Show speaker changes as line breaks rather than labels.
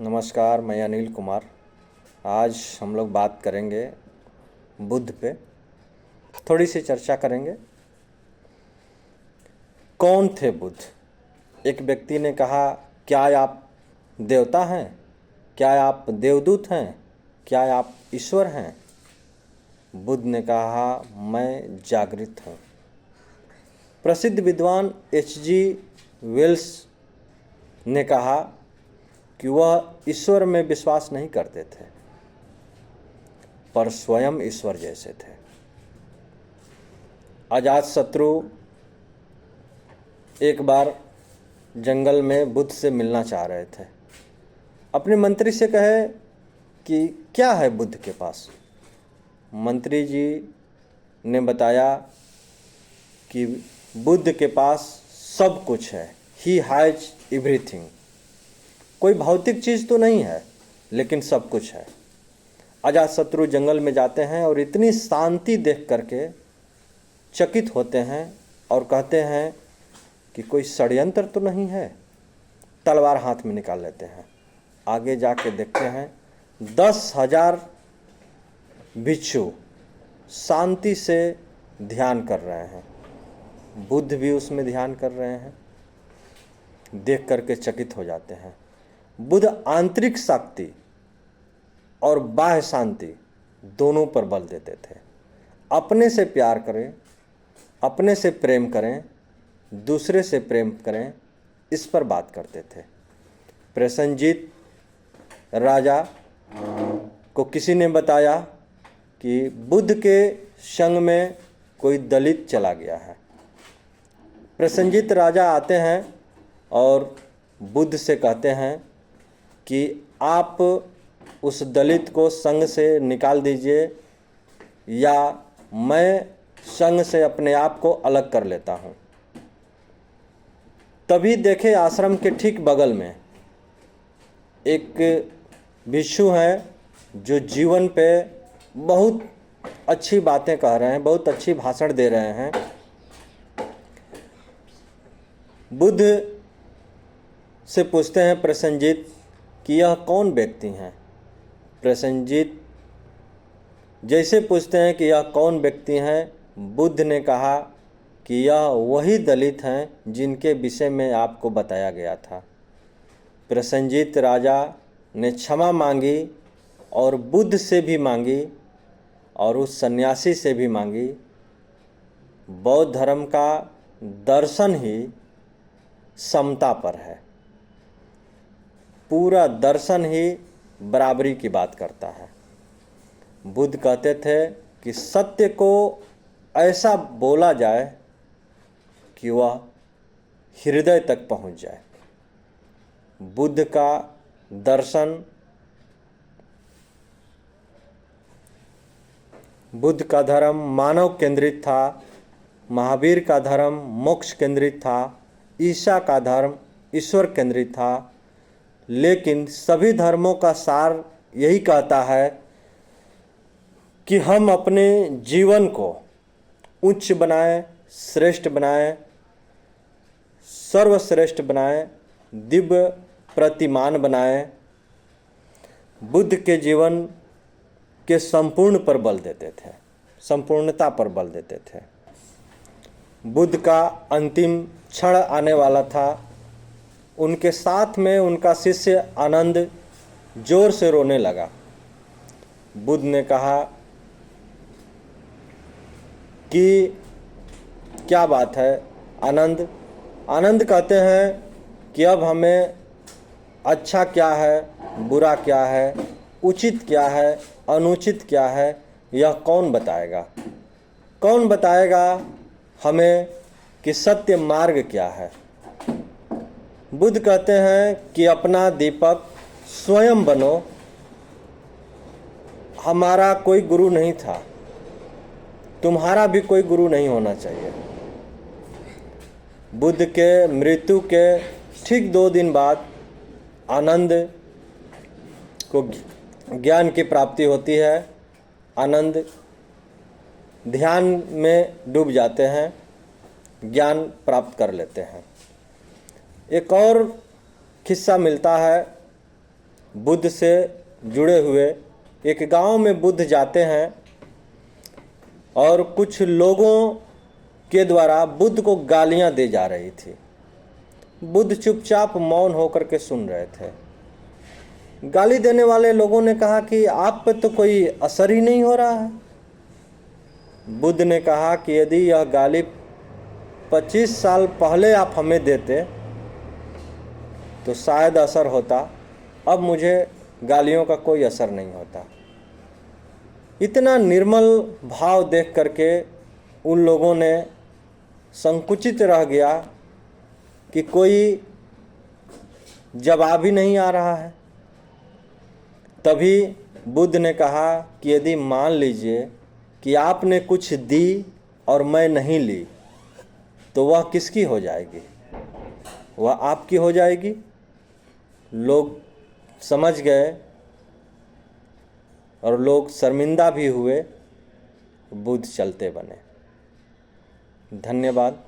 नमस्कार, मैं अनिल कुमार। आज हम लोग बात करेंगे बुद्ध पे, थोड़ी सी चर्चा करेंगे। कौन थे बुद्ध? एक व्यक्ति ने कहा, क्या आप देवता हैं? क्या आप देवदूत हैं? क्या आप ईश्वर हैं? बुद्ध ने कहा, मैं जागृत हूँ। प्रसिद्ध विद्वान H.G. वेल्स ने कहा कि वह ईश्वर में विश्वास नहीं करते थे, पर स्वयं ईश्वर जैसे थे। अजातशत्रु एक बार जंगल में बुद्ध से मिलना चाह रहे थे। अपने मंत्री से कहे कि क्या है बुद्ध के पास। मंत्री जी ने बताया कि बुद्ध के पास सब कुछ है, ही हैज एवरीथिंग। कोई भौतिक चीज़ तो नहीं है, लेकिन सब कुछ है। अजातशत्रु जंगल में जाते हैं और इतनी शांति देख करके चकित होते हैं और कहते हैं कि कोई षड्यंत्र तो नहीं है। तलवार हाथ में निकाल लेते हैं। आगे जाके देखते हैं 10,000 भिक्षु शांति से ध्यान कर रहे हैं। बुद्ध भी उसमें ध्यान कर रहे हैं। देख करके चकित हो जाते हैं। बुद्ध आंतरिक शक्ति और बाह्य शांति दोनों पर बल देते थे। अपने से प्यार करें, अपने से प्रेम करें, दूसरे से प्रेम करें, इस पर बात करते थे। प्रसेनजीत राजा को किसी ने बताया कि बुद्ध के संग में कोई दलित चला गया है। प्रसेनजीत राजा आते हैं और बुद्ध से कहते हैं कि आप उस दलित को संघ से निकाल दीजिए या मैं संघ से अपने आप को अलग कर लेता हूँ। तभी देखे आश्रम के ठीक बगल में एक भिक्षु हैं जो जीवन पे बहुत अच्छी बातें कह रहे हैं, बहुत अच्छी भाषण दे रहे हैं। बुद्ध से पूछते हैं प्रसेनजीत कि यह कौन व्यक्ति हैं। प्रसेनजीत जैसे पूछते हैं कि यह कौन व्यक्ति हैं, बुद्ध ने कहा कि यह वही दलित हैं जिनके विषय में आपको बताया गया था। प्रसेनजीत राजा ने क्षमा मांगी और बुद्ध से भी मांगी और उस सन्यासी से भी मांगी। बौद्ध धर्म का दर्शन ही समता पर है। पूरा दर्शन ही बराबरी की बात करता है। बुद्ध कहते थे कि सत्य को ऐसा बोला जाए कि वह हृदय तक पहुंच जाए। बुद्ध का दर्शन, बुद्ध का धर्म मानव केंद्रित था, महावीर का धर्म मोक्ष केंद्रित था, ईसा का धर्म ईश्वर केंद्रित था। लेकिन सभी धर्मों का सार यही कहता है कि हम अपने जीवन को उच्च बनाएं, श्रेष्ठ बनाएं, सर्वश्रेष्ठ बनाएं, दिव्य प्रतिमान बनाएं। बुद्ध के जीवन के संपूर्ण पर बल देते थे, संपूर्णता पर बल देते थे। बुद्ध का अंतिम क्षण आने वाला था। उनके साथ में उनका शिष्य आनंद जोर से रोने लगा। बुद्ध ने कहा कि क्या बात है आनंद? आनंद कहते हैं कि अब हमें अच्छा क्या है, बुरा क्या है, उचित क्या है, अनुचित क्या है, यह कौन बताएगा? कौन बताएगा हमें कि सत्य मार्ग क्या है? बुद्ध कहते हैं कि अपना दीपक स्वयं बनो। हमारा कोई गुरु नहीं था, तुम्हारा भी कोई गुरु नहीं होना चाहिए। बुद्ध के मृत्यु के ठीक 2 दिन बाद आनंद को ज्ञान की प्राप्ति होती है। आनंद ध्यान में डूब जाते हैं, ज्ञान प्राप्त कर लेते हैं। एक और किस्सा मिलता है बुद्ध से जुड़े हुए एक गांव में बुद्ध जाते हैं और कुछ लोगों के द्वारा बुद्ध को गालियां दी जा रही थी। बुद्ध चुपचाप मौन होकर के सुन रहे थे। गाली देने वाले लोगों ने कहा कि आप पे तो कोई असर ही नहीं हो रहा है। बुद्ध ने कहा कि यदि यह गाली 25 साल पहले आप हमें देते तो शायद असर होता, अब मुझे गालियों का कोई असर नहीं होता। इतना निर्मल भाव देख करके उन लोगों ने संकुचित रह गया कि कोई जवाब ही नहीं आ रहा है। तभी बुद्ध ने कहा कि यदि मान लीजिए कि आपने कुछ दी और मैं नहीं ली, तो वह किसकी हो जाएगी? वह आपकी हो जाएगी। लोग समझ गए और लोग शर्मिंदा भी हुए। बुद्ध चलते बने। धन्यवाद।